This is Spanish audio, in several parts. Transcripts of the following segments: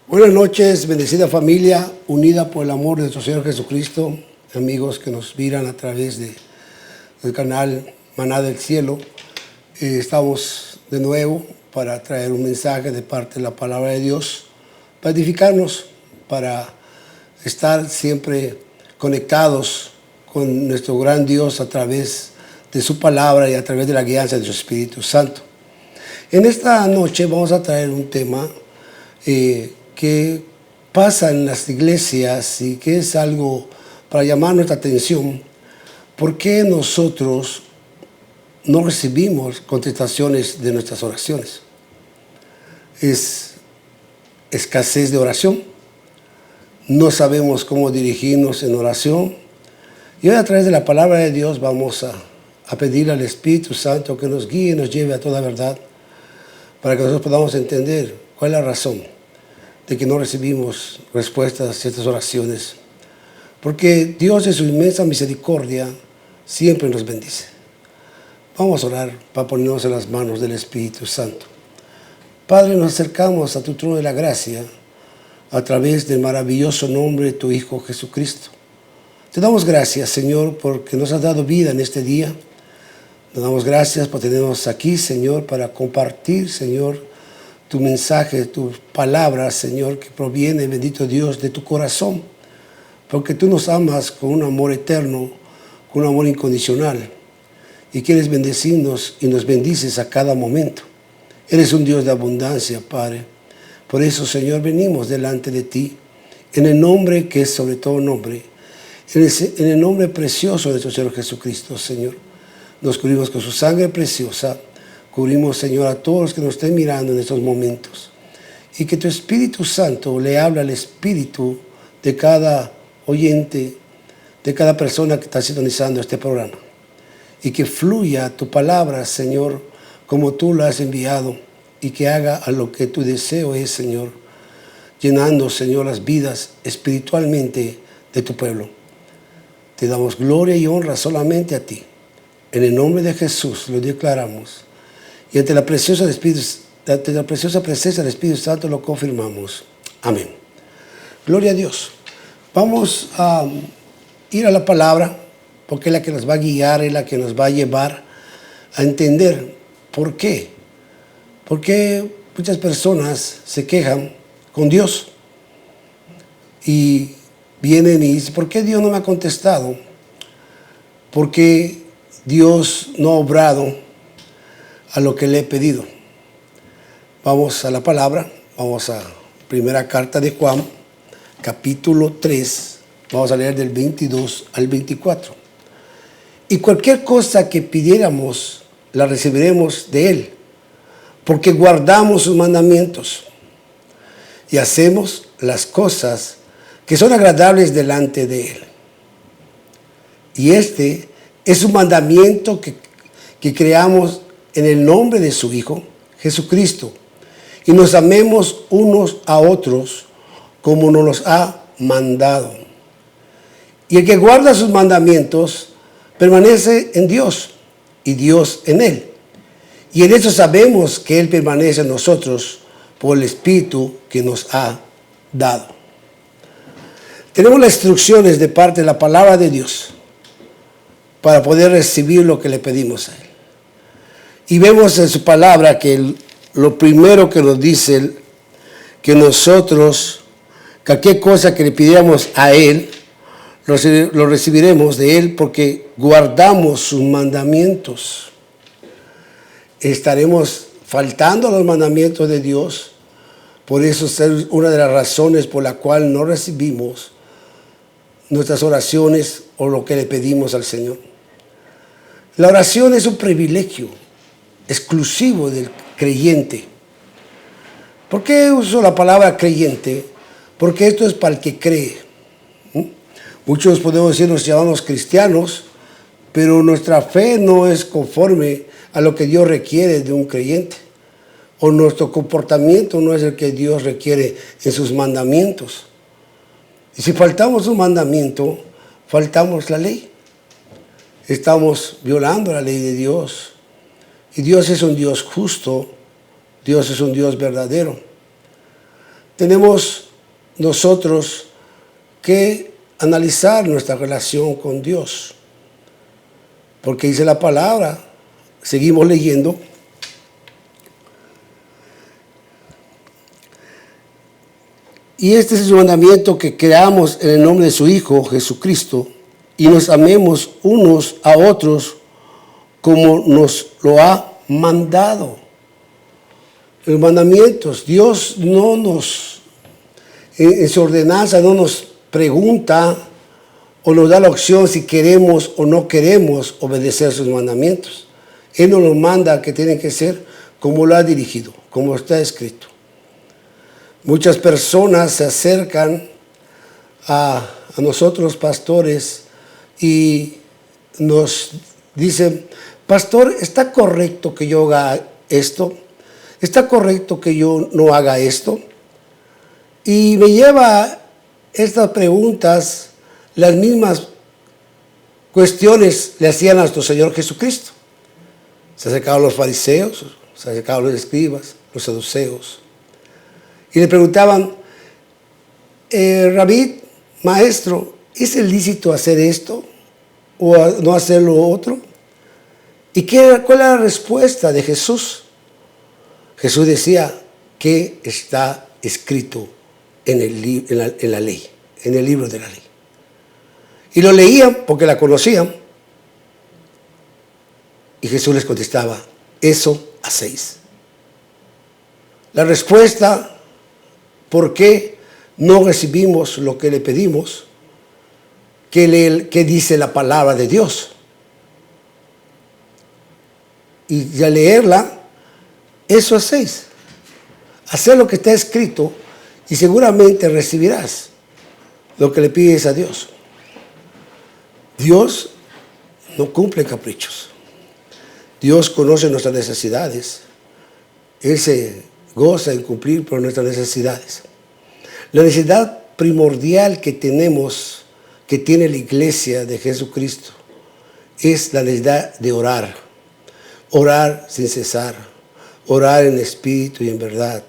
Buenas noches, bendecida familia, unida por el amor de nuestro Señor Jesucristo, amigos que nos miran a través del canal Maná del Cielo. Estamos de nuevo para traer un mensaje de parte de la palabra de Dios, para edificarnos, para estar siempre conectados con nuestro gran Dios a través de su palabra y a través de la guianza de su Espíritu Santo. En esta noche vamos a traer un tema que pasa en las iglesias y que es algo para llamar nuestra atención. ¿Por qué nosotros no recibimos contestaciones de nuestras oraciones? Es escasez de oración. No sabemos cómo dirigirnos en oración. Y hoy a través de la palabra de Dios vamos a pedir al Espíritu Santo que nos guíe y nos lleve a toda verdad, para que nosotros podamos entender cuál es la razón de que no recibimos respuestas a ciertas oraciones. Porque Dios, en su inmensa misericordia, siempre nos bendice. Vamos a orar para ponernos en las manos del Espíritu Santo. Padre, nos acercamos a tu trono de la gracia a través del maravilloso nombre de tu Hijo Jesucristo. Te damos gracias, Señor, porque nos has dado vida en este día. Te damos gracias por tenernos aquí, Señor, para compartir, Señor, tu mensaje, tu palabra, Señor, que proviene, bendito Dios, de tu corazón. Porque tú nos amas con un amor eterno, con un amor incondicional. Y quieres bendecirnos y nos bendices a cada momento. Eres un Dios de abundancia, Padre. Por eso, Señor, venimos delante de ti, en el nombre que es sobre todo nombre, en el nombre precioso de nuestro Señor Jesucristo, Señor. Nos cubrimos con su sangre preciosa. Cubrimos, Señor, a todos los que nos estén mirando en estos momentos. Y que tu Espíritu Santo le hable al espíritu de cada oyente, de cada persona que está sintonizando este programa. Y que fluya tu palabra, Señor, como tú la has enviado. Y que haga a lo que tu deseo es, Señor, llenando, Señor, las vidas espiritualmente de tu pueblo. Te damos gloria y honra solamente a ti. En el nombre de Jesús lo declaramos. Y ante la preciosa presencia del Espíritu Santo lo confirmamos. Amén. Gloria a Dios. Vamos a ir a la palabra, porque es la que nos va a guiar, es la que nos va a llevar a entender por qué. ¿Por qué muchas personas se quejan con Dios? Y vienen y dicen, ¿por qué Dios no me ha contestado? ¿Por qué Dios no ha obrado a lo que le he pedido? Vamos a la palabra, vamos a primera carta de Juan, capítulo 3, vamos a leer del 22 al 24. Y cualquier cosa que pidiéramos, la recibiremos de Él, porque guardamos sus mandamientos y hacemos las cosas que son agradables delante de Él. Y este es un mandamiento que creamos en el nombre de su Hijo, Jesucristo, y nos amemos unos a otros como nos los ha mandado. Y el que guarda sus mandamientos permanece en Dios y Dios en él. Y en eso sabemos que Él permanece en nosotros por el Espíritu que nos ha dado. Tenemos las instrucciones de parte de la palabra de Dios para poder recibir lo que le pedimos a Él. Y vemos en su palabra que lo primero que nos dice, que nosotros, cualquier cosa que le pidiéramos a Él, lo recibiremos de Él porque guardamos sus mandamientos. Estaremos faltando a los mandamientos de Dios. Por eso es una de las razones por la cual no recibimos nuestras oraciones o lo que le pedimos al Señor. La oración es un privilegio exclusivo del creyente. ¿Por qué uso la palabra creyente? Porque esto es para el que cree. Muchos podemos decir nos llamamos cristianos, pero nuestra fe no es conforme a lo que Dios requiere de un creyente. O nuestro comportamiento no es el que Dios requiere en sus mandamientos. Y si faltamos un mandamiento, faltamos la ley. Estamos violando la ley de Dios. Y Dios es un Dios justo, Dios es un Dios verdadero. tenemos nosotros que analizar nuestra relación con Dios. Porque dice la palabra, seguimos leyendo, y este es el mandamiento, que creamos en el nombre de su Hijo Jesucristo y nos amemos unos a otros como nos lo ha mandado. Los mandamientos, Dios no nos, en su ordenanza no nos pregunta o nos da la opción si queremos o no queremos obedecer sus mandamientos. Él nos los manda que tienen que ser como lo ha dirigido, como está escrito. Muchas personas se acercan a nosotros, pastores, y nos dicen: pastor, ¿está correcto que yo haga esto? ¿Está correcto que yo no haga esto? Y me lleva estas preguntas, las mismas cuestiones le hacían a nuestro Señor Jesucristo. Se acercaban los fariseos, se acercaban los escribas, los saduceos, y le preguntaban: Rabí, maestro, ¿es lícito hacer esto o no hacer lo otro? ¿Y cuál era la respuesta de Jesús? Jesús decía: ¿qué está escrito en la ley, en el libro de la ley? Y lo leían porque la conocían. Y Jesús les contestaba: eso hacéis. La respuesta, ¿por qué no recibimos lo que le pedimos? ¿Qué dice la palabra de Dios? Y al leerla, eso hacéis. Hacer lo que está escrito y seguramente recibirás lo que le pides a Dios. Dios no cumple caprichos. Dios conoce nuestras necesidades. Él se goza en cumplir por nuestras necesidades. La necesidad primordial que tenemos, que tiene la iglesia de Jesucristo, es la necesidad de orar. Orar sin cesar. Orar en espíritu y en verdad.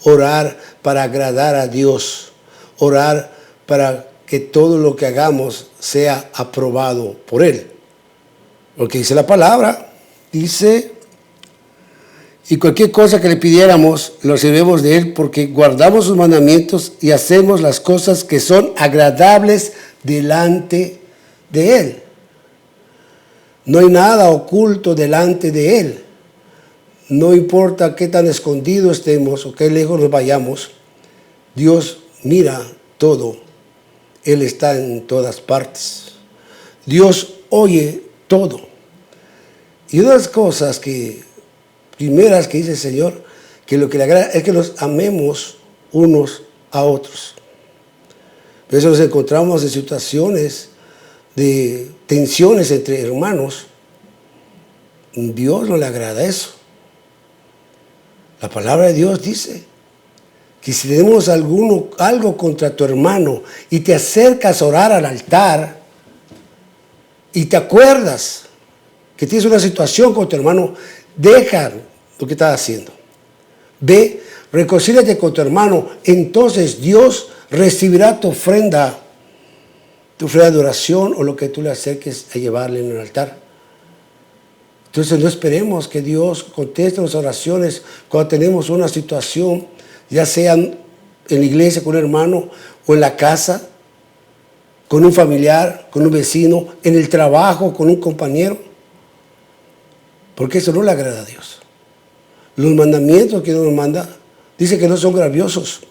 Orar para agradar a Dios. Orar para que todo lo que hagamos sea aprobado por Él. Porque dice la palabra, dice: y cualquier cosa que le pidiéramos, lo recibimos de Él, porque guardamos sus mandamientos y hacemos las cosas que son agradables delante de Él. No hay nada oculto delante de Él. No importa qué tan escondido estemos o qué lejos nos vayamos, Dios mira todo. Él está en todas partes. Dios oye todo. Y una de las cosas primeras que dice el Señor, que lo que le agrada es que nos amemos unos a otros. Por eso nos encontramos en situaciones de tensiones entre hermanos. Dios no le agrada eso. La palabra de Dios dice que si tenemos algo contra tu hermano y te acercas a orar al altar y te acuerdas que tienes una situación con tu hermano, deja lo que estás haciendo. Ve, reconcíliate con tu hermano. Entonces Dios recibirá tu ofrenda de oración o lo que tú le acerques a llevarle en el altar. Entonces no esperemos que Dios conteste nuestras oraciones cuando tenemos una situación, ya sea en la iglesia con un hermano o en la casa, con un familiar, con un vecino, en el trabajo, con un compañero. Porque eso no le agrada a Dios. Los mandamientos que Dios nos manda, dice que no son gravosos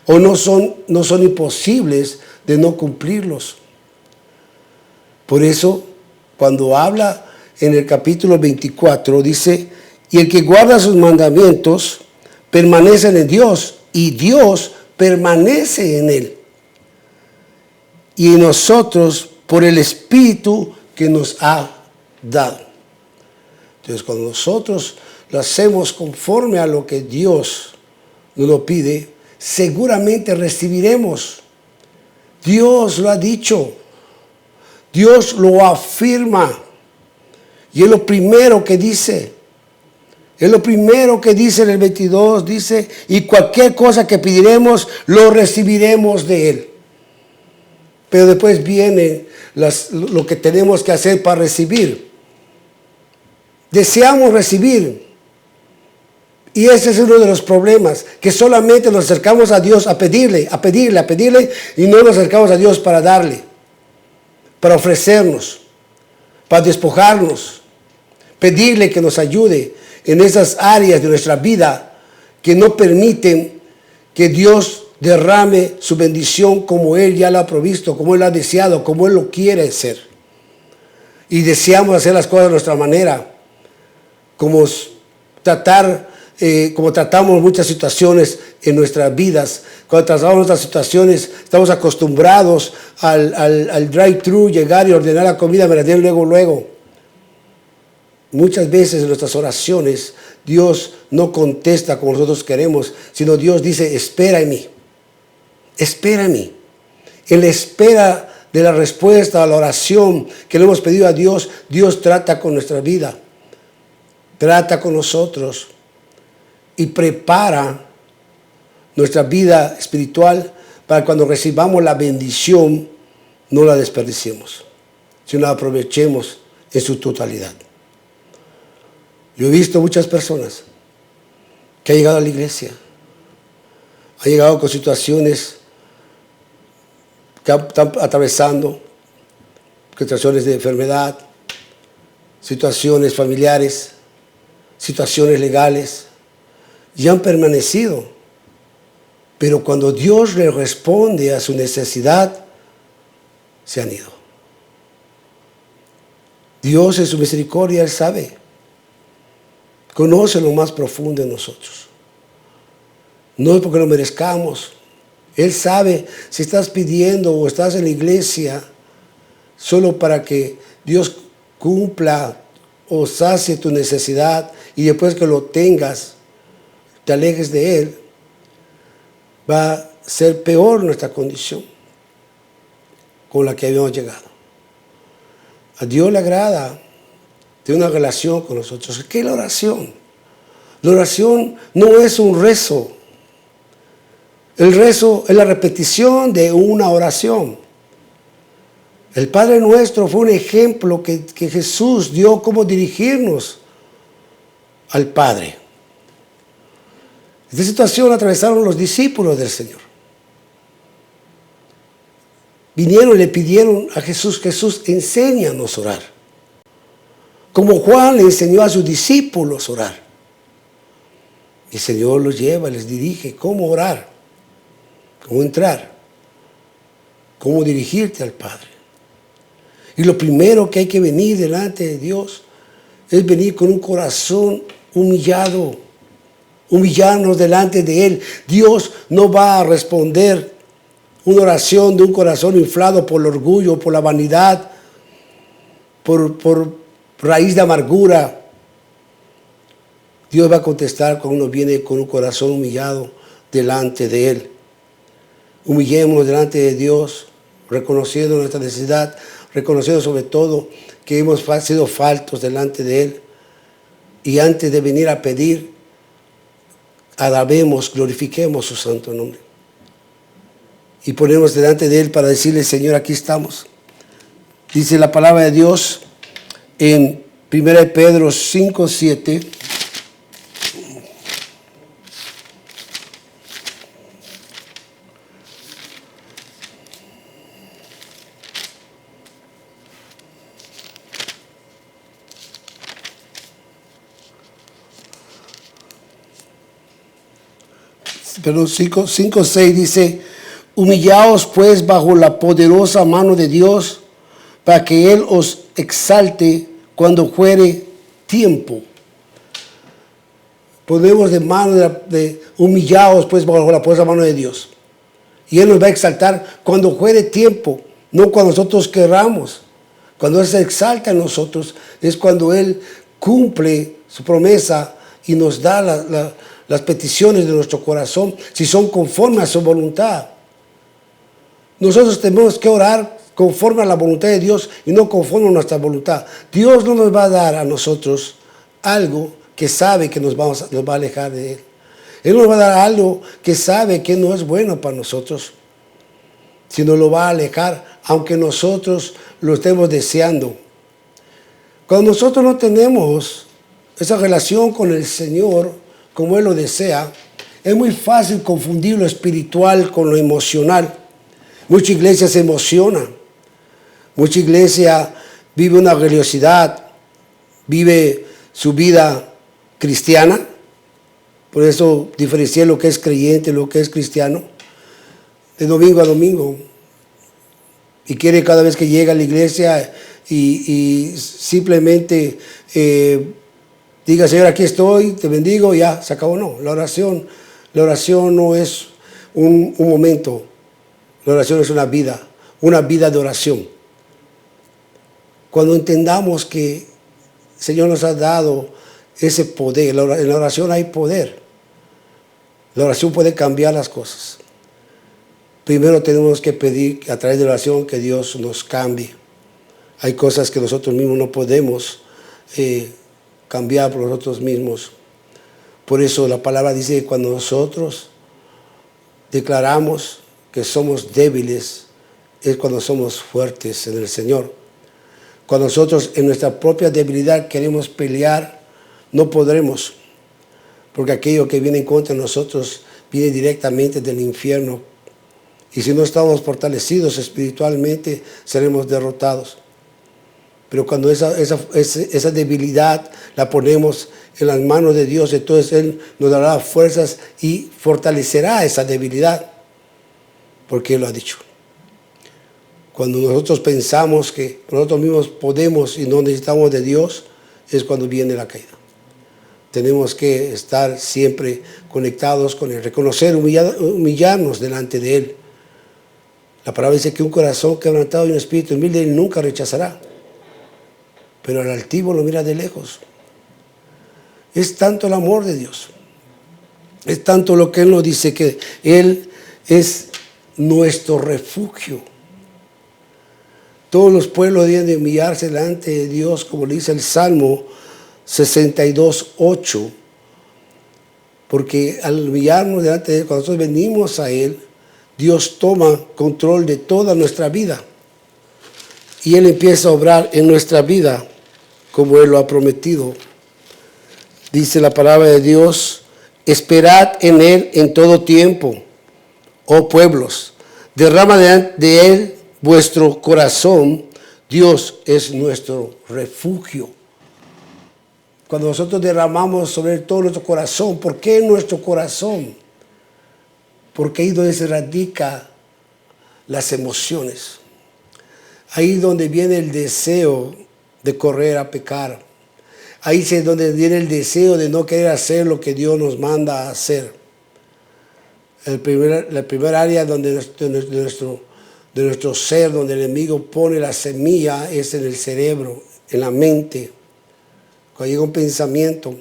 o no son imposibles de no cumplirlos. Por eso, cuando habla en el capítulo 24, dice: y el que guarda sus mandamientos permanece en Dios y Dios permanece en él. Y en nosotros por el Espíritu que nos ha dado. Entonces, cuando nosotros lo hacemos conforme a lo que Dios nos lo pide, seguramente recibiremos. Dios lo ha dicho. Dios lo afirma. Y es lo primero que dice. Es lo primero que dice en el 22, dice, y cualquier cosa que pediremos, lo recibiremos de Él. Pero después viene lo que tenemos que hacer para recibir. Deseamos recibir. Y ese es uno de los problemas, que solamente nos acercamos a Dios a pedirle, y no nos acercamos a Dios para darle, para ofrecernos, para despojarnos, pedirle que nos ayude en esas áreas de nuestra vida que no permiten que Dios derrame su bendición como Él ya la ha provisto, como Él ha deseado, como Él lo quiere hacer. Y deseamos hacer las cosas de nuestra manera, como tratamos muchas situaciones en nuestras vidas. Cuando tratamos nuestras situaciones, estamos acostumbrados al drive-thru, llegar y ordenar la comida, me la den luego. Muchas veces en nuestras oraciones, Dios no contesta como nosotros queremos, sino Dios dice, espera en mí. Espera en mí. En la espera de la respuesta a la oración que le hemos pedido a Dios, Dios trata con nuestra vida. Trata con nosotros. Y prepara nuestra vida espiritual para cuando recibamos la bendición, no la desperdiciemos, sino la aprovechemos en su totalidad. Yo he visto muchas personas que han llegado a la iglesia, han llegado con situaciones que están atravesando, situaciones de enfermedad, situaciones familiares, situaciones legales, y han permanecido. Pero cuando Dios le responde a su necesidad, se han ido. Dios en su misericordia, Él sabe. Conoce lo más profundo de nosotros. No es porque lo merezcamos. Él sabe si estás pidiendo o estás en la iglesia solo para que Dios cumpla o sacie tu necesidad y después que lo tengas, te alejes de Él, va a ser peor nuestra condición con la que habíamos llegado. A Dios le agrada tener una relación con nosotros. ¿Qué es la oración? La oración no es un rezo. El rezo es la repetición de una oración. El Padre Nuestro fue un ejemplo que Jesús dio cómo dirigirnos al Padre. Esta situación atravesaron los discípulos del Señor. Vinieron y le pidieron a Jesús, enséñanos a orar. Como Juan le enseñó a sus discípulos a orar. Y el Señor los lleva, les dirige cómo orar, cómo entrar, cómo dirigirte al Padre. Y lo primero que hay que venir delante de Dios es venir con un corazón humillado, humillarnos delante de Él. Dios no va a responder una oración de un corazón inflado por el orgullo, por la vanidad, por raíz de amargura. Dios va a contestar cuando uno viene con un corazón humillado delante de Él. Humillémonos delante de Dios, reconociendo nuestra necesidad, reconociendo sobre todo que hemos sido faltos delante de Él. Y antes de venir a pedir, alabemos, glorifiquemos su santo nombre. Y ponemos delante de Él para decirle, Señor, aquí estamos. Dice la palabra de Dios en 1 Pedro 5:7. Pero 5:6 dice, humillaos pues bajo la poderosa mano de Dios, para que Él os exalte cuando fuere tiempo. Ponemos de mano de humillaos pues bajo la poderosa mano de Dios. Y Él nos va a exaltar cuando fuere tiempo, no cuando nosotros querramos. Cuando Él se exalta en nosotros, es cuando Él cumple su promesa y nos da las peticiones de nuestro corazón, si son conforme a su voluntad. Nosotros tenemos que orar conforme a la voluntad de Dios y no conforme a nuestra voluntad. Dios no nos va a dar a nosotros algo que sabe que nos va a alejar de Él. Él nos va a dar algo que sabe que no es bueno para nosotros, sino lo va a alejar, aunque nosotros lo estemos deseando. Cuando nosotros no tenemos esa relación con el Señor, como Él lo desea, es muy fácil confundir lo espiritual con lo emocional. Mucha iglesia se emociona, mucha iglesia vive una religiosidad, vive su vida cristiana. Por eso diferencié lo que es creyente y lo que es cristiano, de domingo a domingo. Y quiere cada vez que llega a la iglesia y simplemente diga, Señor, aquí estoy, te bendigo, ya, se acabó. No, la oración no es un momento, la oración es una vida de oración. Cuando entendamos que el Señor nos ha dado ese poder, en la oración hay poder. La oración puede cambiar las cosas. Primero tenemos que pedir a través de la oración que Dios nos cambie. Hay cosas que nosotros mismos no podemos cambiar por nosotros mismos. Por eso la palabra dice que cuando nosotros declaramos que somos débiles, es cuando somos fuertes en el Señor. Cuando nosotros en nuestra propia debilidad queremos pelear, no podremos, porque aquello que viene en contra de nosotros viene directamente del infierno. Y si no estamos fortalecidos espiritualmente, seremos derrotados. Pero cuando esa debilidad la ponemos en las manos de Dios, entonces Él nos dará fuerzas y fortalecerá esa debilidad, porque Él lo ha dicho. Cuando nosotros pensamos que nosotros mismos podemos y no necesitamos de Dios, es cuando viene la caída. Tenemos que estar siempre conectados con Él, reconocer, humillarnos delante de Él. La palabra dice que un corazón quebrantado y un espíritu humilde Él nunca rechazará, pero al altivo lo mira de lejos. Es tanto el amor de Dios, es tanto lo que Él nos dice, que Él es nuestro refugio. Todos los pueblos deben de humillarse delante de Dios, como le dice el Salmo 62:8, porque al humillarnos delante de Él, cuando nosotros venimos a Él, Dios toma control de toda nuestra vida y Él empieza a obrar en nuestra vida como Él lo ha prometido. Dice la palabra de Dios: esperad en Él en todo tiempo, oh pueblos, derrama de Él vuestro corazón. Dios es nuestro refugio. Cuando nosotros derramamos sobre Él todo nuestro corazón, ¿por qué nuestro corazón? Porque ahí es donde se radica las emociones. Ahí es donde viene el deseo de correr a pecar. Ahí es donde viene el deseo de no querer hacer lo que Dios nos manda a hacer. La primera área donde de nuestro ser, donde el enemigo pone la semilla, es en el cerebro, en la mente. Cuando llega un pensamiento,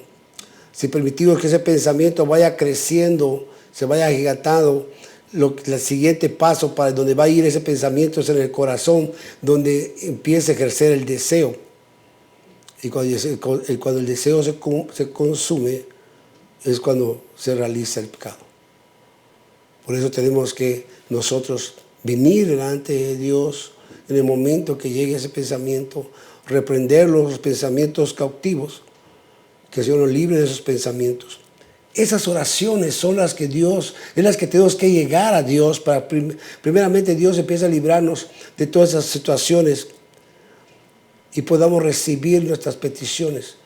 si permitimos que ese pensamiento vaya creciendo, se vaya agigantando, el siguiente paso para donde va a ir ese pensamiento es en el corazón, donde empieza a ejercer el deseo. Y cuando el deseo se consume, es cuando se realiza el pecado. Por eso tenemos que nosotros venir delante de Dios en el momento que llegue ese pensamiento, reprender los pensamientos cautivos, que el Señor nos libre de esos pensamientos. Esas oraciones son las que tenemos que llegar a Dios para primeramente Dios empieza a librarnos de todas esas situaciones y podamos recibir nuestras peticiones.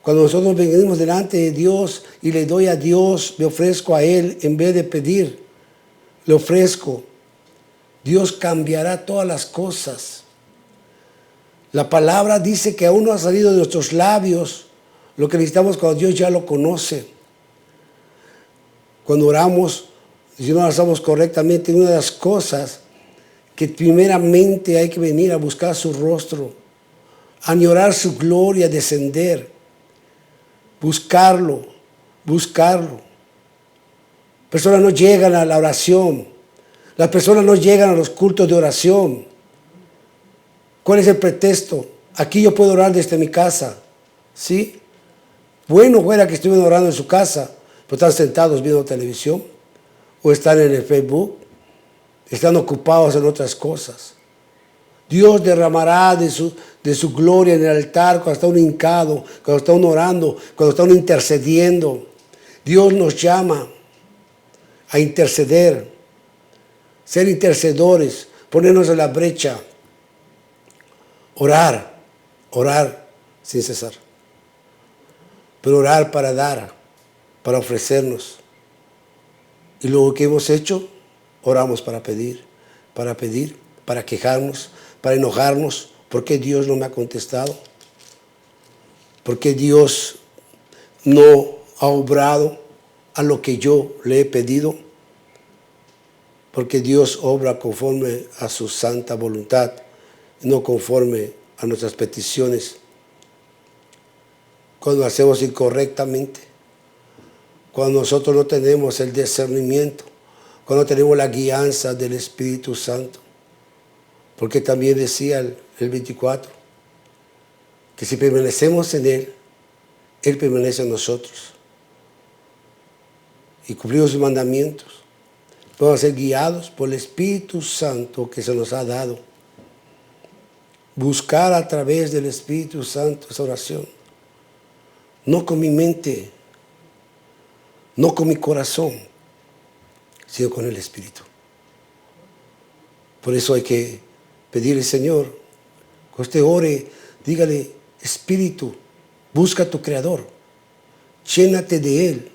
Cuando nosotros venimos delante de Dios y le doy a Dios, me ofrezco a Él en vez de pedir, le ofrezco. Dios cambiará todas las cosas. La palabra dice que aún no ha salido de nuestros labios lo que necesitamos cuando Dios ya lo conoce. Cuando oramos, si no lo hacemos correctamente, una de las cosas que primeramente hay que venir a buscar su rostro, añorar su gloria, descender, buscarlo. Personas no llegan a la oración, las personas no llegan a los cultos de oración. ¿Cuál es el pretexto? Aquí yo puedo orar desde mi casa, ¿sí? Bueno fuera que estuvieran orando en su casa, pero están sentados viendo televisión, o están en el Facebook, están ocupados en otras cosas. Dios derramará de su gloria en el altar cuando está uno hincado, cuando está uno orando, cuando está uno intercediendo. Dios nos llama a interceder, ser intercedores, ponernos en la brecha, orar sin cesar. Pero orar para dar, para ofrecernos. Y luego que hemos hecho, oramos para pedir, para quejarnos, para enojarnos. ¿Por qué Dios no me ha contestado? ¿Por qué Dios no ha obrado a lo que yo le he pedido? Porque Dios obra conforme a su santa voluntad, no conforme a nuestras peticiones. Cuando hacemos incorrectamente, cuando nosotros no tenemos el discernimiento, cuando tenemos la guianza del Espíritu Santo. Porque también decía el 24, que si permanecemos en Él, Él permanece en nosotros. Y cumplimos sus mandamientos. Vamos a ser guiados por el Espíritu Santo que se nos ha dado. Buscar a través del Espíritu Santo esa oración. No con mi mente, no con mi corazón, sino con el Espíritu. Por eso hay que pedirle, Señor, que usted ore, dígale, Espíritu, busca a tu Creador, llénate de Él,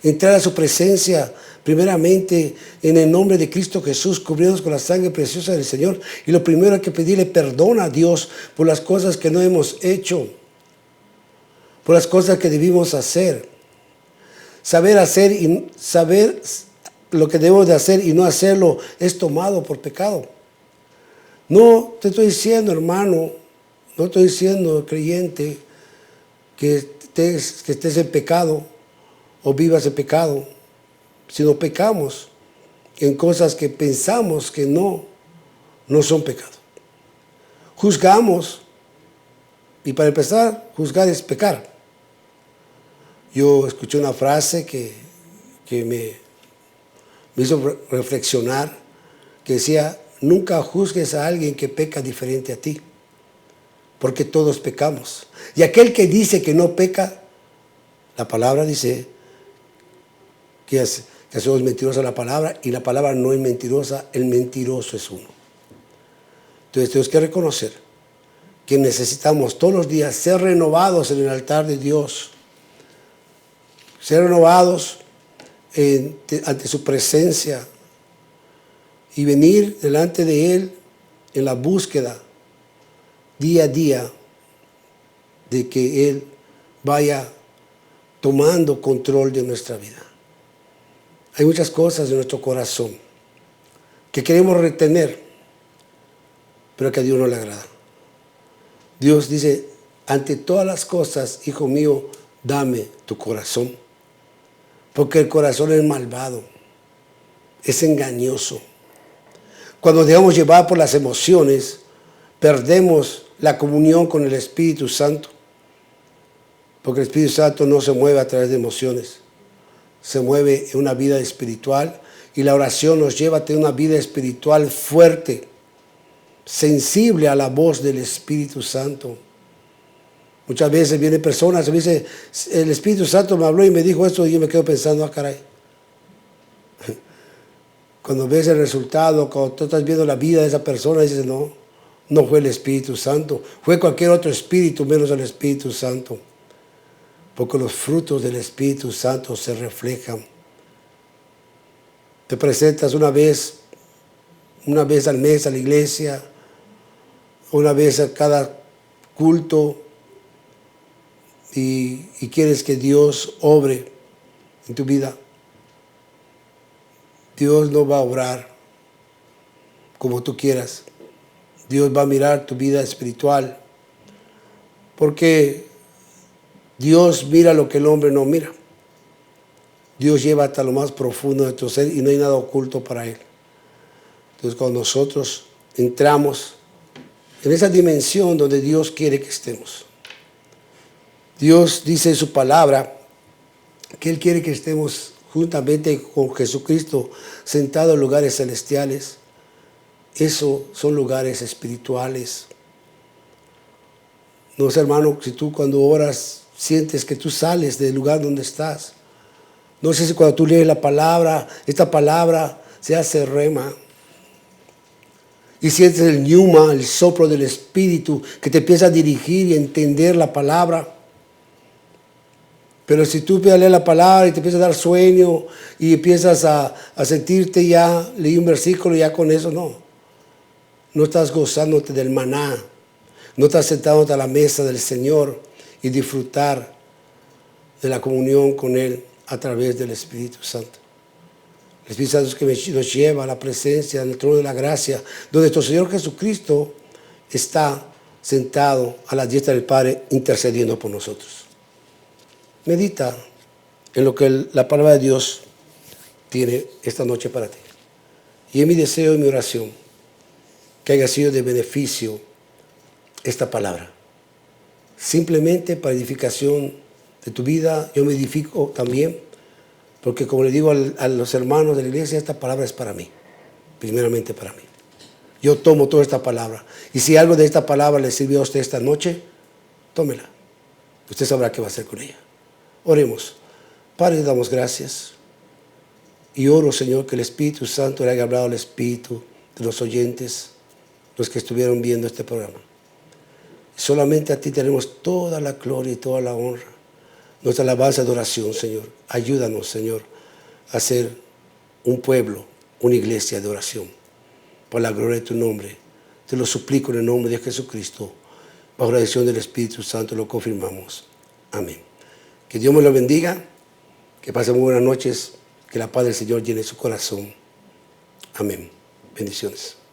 entrar a su presencia, primeramente en el nombre de Cristo Jesús, cubriéndonos con la sangre preciosa del Señor. Y lo primero hay que pedirle perdón a Dios por las cosas que no hemos hecho, por las cosas que debimos hacer. Saber hacer y saber lo que debemos de hacer y no hacerlo es tomado por pecado. No te estoy diciendo, hermano, no estoy diciendo, creyente, que estés en pecado o vivas en pecado, sino pecamos en cosas que pensamos que no son pecado. Juzgamos, y para empezar, juzgar es pecar. Yo escuché una frase que me hizo reflexionar, que decía, nunca juzgues a alguien que peca diferente a ti, porque todos pecamos. Y aquel que dice que no peca, la palabra dice que hacemos mentirosa la palabra, y la palabra no es mentirosa, el mentiroso es uno. Entonces tenemos que reconocer que necesitamos todos los días ser renovados en el altar de Dios, ser renovados ante su presencia y venir delante de Él en la búsqueda día a día de que Él vaya tomando control de nuestra vida. Hay muchas cosas en nuestro corazón que queremos retener, pero que a Dios no le agrada. Dios dice, ante todas las cosas, hijo mío, dame tu corazón. Porque el corazón es malvado, es engañoso. Cuando dejamos llevar por las emociones, perdemos la comunión con el Espíritu Santo. Porque el Espíritu Santo no se mueve a través de emociones, se mueve en una vida espiritual, y la oración nos lleva a tener una vida espiritual fuerte, sensible a la voz del Espíritu Santo. Muchas veces vienen personas y me dicen, el Espíritu Santo me habló y me dijo esto, y yo me quedo pensando, caray. Cuando ves el resultado, cuando tú estás viendo la vida de esa persona, dices, no fue el Espíritu Santo, fue cualquier otro espíritu menos el Espíritu Santo. Porque los frutos del Espíritu Santo se reflejan. Te presentas una vez al mes a la iglesia, una vez a cada culto, y quieres que Dios obre en tu vida. Dios no va a obrar como tú quieras. Dios va a mirar tu vida espiritual, porque Dios mira lo que el hombre no mira. Dios lleva hasta lo más profundo de tu ser y no hay nada oculto para Él. Entonces, cuando nosotros entramos en esa dimensión donde Dios quiere que estemos, Dios dice en su palabra que Él quiere que estemos juntamente con Jesucristo sentados en lugares celestiales. Eso son lugares espirituales. No sé, hermano, si tú cuando oras sientes que tú sales del lugar donde estás. No sé si cuando tú lees la palabra, esta palabra se hace rema. Y sientes el pneuma, el soplo del Espíritu que te empieza a dirigir y a entender la palabra. Pero si tú empiezas a leer la palabra y te empieza a dar sueño y empiezas a sentirte ya, leí un versículo y ya con eso, no. No estás gozándote del maná. No estás sentándote a la mesa del Señor y disfrutar de la comunión con Él a través del Espíritu Santo. El Espíritu Santo es que nos lleva a la presencia en el trono de la gracia, donde nuestro Señor Jesucristo está sentado a la diestra del Padre intercediendo por nosotros. Medita en lo que la palabra de Dios tiene esta noche para ti. Y es mi deseo y mi oración que haya sido de beneficio esta palabra. Simplemente para edificación de tu vida, yo me edifico también, porque como le digo a los hermanos de la iglesia, esta palabra es para mí, primeramente para mí. Yo tomo toda esta palabra. Y si algo de esta palabra le sirvió a usted esta noche, tómela. Usted sabrá qué va a hacer con ella. Oremos. Padre, le damos gracias. Y oro, Señor, que el Espíritu Santo le haya hablado al Espíritu de los oyentes, los que estuvieron viendo este programa. Solamente a ti tenemos toda la gloria y toda la honra. Nuestra alabanza de oración, Señor. Ayúdanos, Señor, a ser un pueblo, una iglesia de oración. Por la gloria de tu nombre. Te lo suplico en el nombre de Jesucristo. Bajo la dirección del Espíritu Santo lo confirmamos. Amén. Que Dios me lo bendiga. Que pasen muy buenas noches. Que la paz del Señor llene su corazón. Amén. Bendiciones.